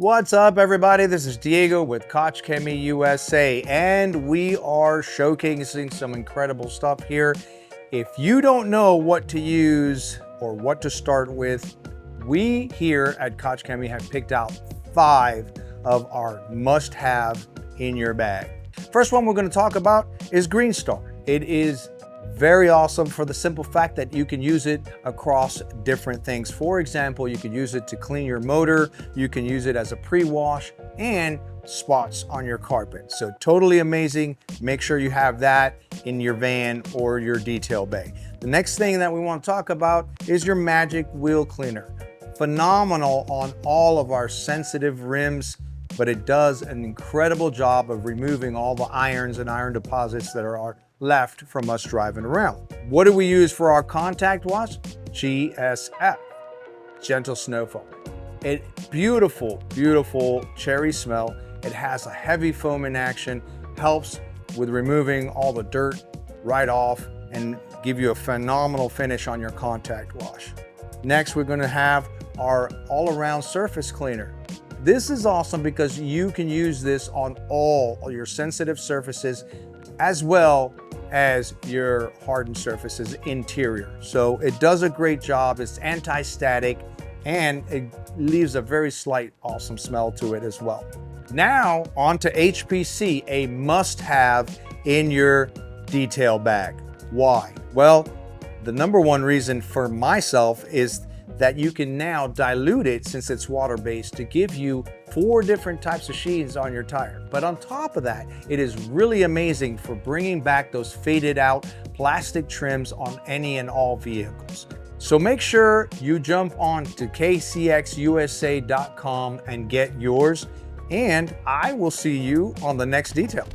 What's up, everybody? This is Diego with Koch Chemie USA, and we are showcasing some incredible stuff here. If you don't know what to use or what to start with, we here at Koch Chemie have picked out 5 of our must-have in your bag. First one we're going to talk about is Greenstar. It is very awesome for the simple fact that you can use it across different things. For example, you can use it to clean your motor, you can use it as a pre-wash and spots on your carpet. So totally amazing. Make sure you have that in your van or your detail bay. The next thing that we want to talk about is your Magic Wheel Cleaner. Phenomenal on all of our sensitive rims, but it does an incredible job of removing all the irons and iron deposits that are left from us driving around. What do we use for our contact wash? GSF, Gentle Snow Foam. Beautiful, beautiful cherry smell. It has a heavy foaming action, helps with removing all the dirt right off and give you a phenomenal finish on your contact wash. Next, we're gonna have our all-around surface cleaner. This is awesome because you can use this on all your sensitive surfaces as well as your hardened surfaces interior. So it does a great job. It's anti-static and it leaves a very slight awesome smell to it as well. Now on to HPC, a must-have in your detail bag. Why? Well, the number one reason for myself is that you can now dilute it, since it's water-based, to give you 4 different types of sheens on your tire. But on top of that, it is really amazing for bringing back those faded out plastic trims on any and all vehicles. So make sure you jump on to kcxusa.com and get yours, and I will see you on the next detail.